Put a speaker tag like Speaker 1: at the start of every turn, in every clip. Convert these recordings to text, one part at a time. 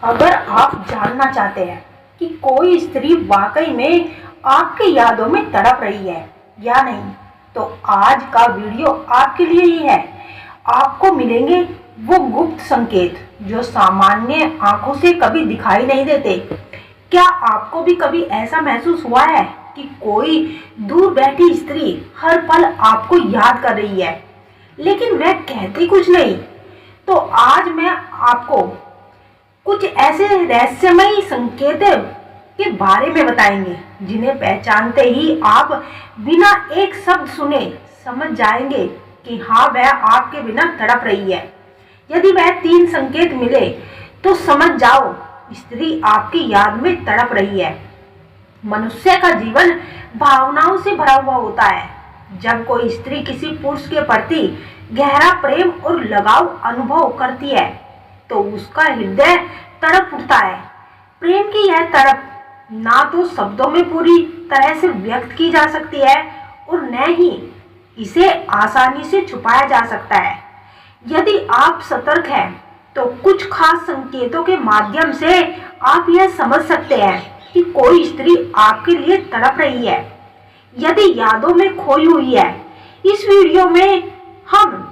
Speaker 1: अगर आप जानना चाहते हैं कि कोई स्त्री वाकई में आपकी यादों में तड़प रही है या नहीं, तो आज का वीडियो आपके लिए ही है। आपको मिलेंगे वो गुप्त संकेत जो सामान्य आंखों से कभी दिखाई नहीं देते। क्या आपको भी कभी ऐसा महसूस हुआ है कि कोई दूर बैठी स्त्री हर पल आपको याद कर रही है, लेकिन वह कहती कुछ नहीं? तो आज मैं आपको कुछ ऐसे रहस्यमयी संकेतों के बारे में बताएंगे जिन्हें पहचानते ही आप बिना एक शब्द सुने समझ जाएंगे कि हाँ, वह आपके बिना तड़प रही है। यदि वह 3 संकेत मिले तो समझ जाओ, स्त्री आपकी याद में तड़प रही है। मनुष्य का जीवन भावनाओं से भरा हुआ होता है। जब कोई स्त्री किसी पुरुष के प्रति गहरा प्रेम और लगाव अनुभव करती है तो उसका हृदय तड़प उठता है। प्रेम की यह तड़प ना तो शब्दों में पूरी तरह से व्यक्त की जा सकती है और न ही इसे आसानी से छुपाया जा सकता है। यदि आप सतर्क हैं तो कुछ खास संकेतों के माध्यम से आप यह समझ सकते हैं कि कोई स्त्री आपके लिए तड़प रही है, यदि यादों में खोई हुई है। इस वीडियो में हम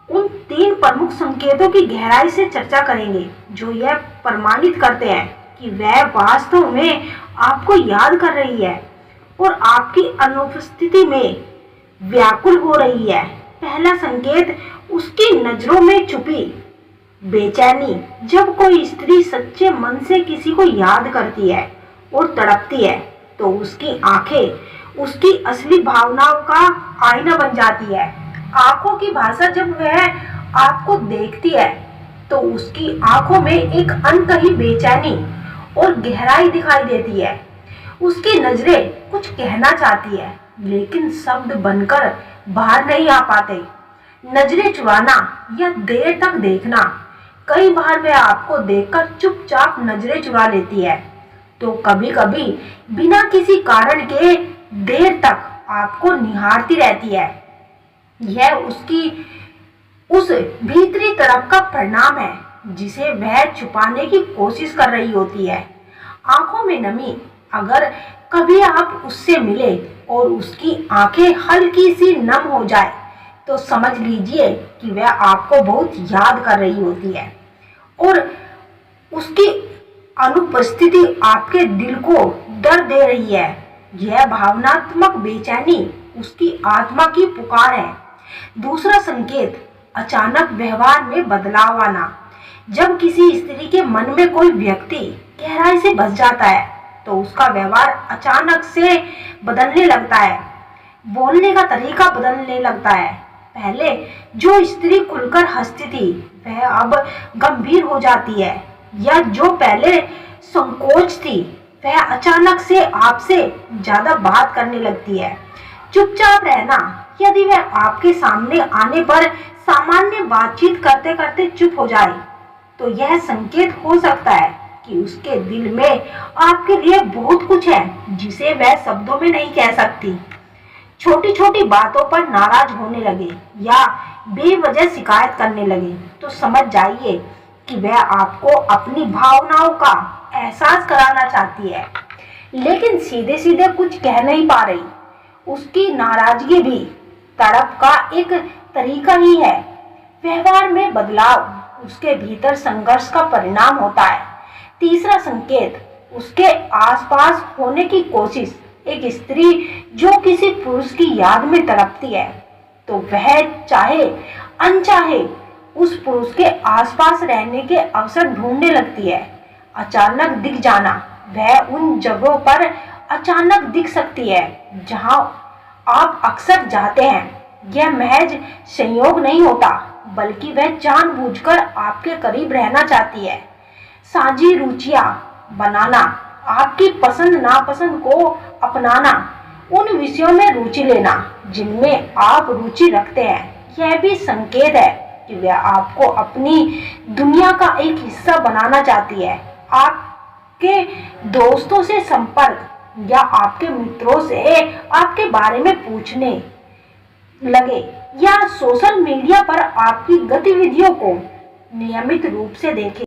Speaker 1: उन 3 प्रमुख संकेतों की गहराई से चर्चा करेंगे जो यह प्रमाणित करते हैं कि वह वास्तव में आपको याद कर रही है और आपकी अनुपस्थिति में व्याकुल हो रही है। पहला संकेत, उसकी नजरों में छुपी बेचैनी। जब कोई स्त्री सच्चे मन से किसी को याद करती है और तड़पती है तो उसकी आंखें उसकी असली भावनाओं का आईना बन जाती है। आंखों की भाषा, जब वह आपको देखती है तो उसकी आंखों में एक अनकही बेचैनी और गहराई दिखाई देती है। उसकी नजरें कुछ कहना चाहती है लेकिन शब्द बनकर बाहर नहीं आ पाते। नजरें चुराना या देर तक देखना। कई बार वह आपको देखकर चुपचाप नजरें चुरा लेती है, तो कभी कभी बिना किसी कारण के देर तक आपको निहारती रहती है। यह उसकी उस भीतरी तरफ का परिणाम है जिसे वह छुपाने की कोशिश कर रही होती है। आंखों में नमी। अगर कभी आप उससे मिले और उसकी आंखें हल्की सी नम हो जाए तो समझ लीजिए कि वह आपको बहुत याद कर रही होती है और उसकी अनुपस्थिति आपके दिल को दर्द दे रही है। यह भावनात्मक बेचैनी उसकी आत्मा की पुकार है। दूसरा संकेत, अचानक व्यवहार में बदलाव आना। जब किसी स्त्री के मन में कोई व्यक्ति गहराई से बस जाता है तो उसका व्यवहार अचानक से बदलने लगता है। बोलने का तरीका बदलने लगता है। पहले जो स्त्री खुलकर हंसती थी वह अब गंभीर हो जाती है, या जो पहले संकोच थी वह अचानक से आपसे ज्यादा बात करने लगती है। चुपचाप रहना। यदि वह आपके सामने आने पर सामान्य बातचीत करते करते चुप हो जाए तो यह संकेत हो सकता है कि उसके दिल में आपके लिए बहुत कुछ है जिसे वह शब्दों में नहीं कह सकती। छोटी छोटी बातों पर नाराज होने लगे या बेवजह शिकायत करने लगे तो समझ जाइए कि वह आपको अपनी भावनाओं का एहसास कराना चाहती है, लेकिन सीधे सीधे कुछ कह नहीं पा रही। उसकी नाराजगी भी तड़प का एक तरीका ही है। व्यवहार में बदलाव उसके भीतर संघर्ष का परिणाम होता है। तीसरा संकेत, उसके आसपास होने की कोशिश। एक स्त्री जो किसी पुरुष की याद में तड़पती है तो वह चाहे अनचाहे उस पुरुष के आसपास रहने के अवसर ढूंढने लगती है। अचानक दिख जाना। वह उन जगहों पर अचानक दिख सकती है जहां आप अक्सर जाते हैं। यह महज संयोग नहीं होता, बल्कि वह जानबूझकर आपके करीब रहना चाहती है। साझी रुचियां बनाना। आपकी पसंद नापसंद को अपनाना। उन विषयों में रुचि लेना जिनमें आप रुचि रखते हैं। यह भी संकेत है कि वह आपको अपनी दुनिया का एक हिस्सा बनाना चाहती है। आपके दोस्तों से संपर्क या आपके मित्रों से आपके बारे में पूछने लगे या सोशल मीडिया पर आपकी गतिविधियों को नियमित रूप से देखें।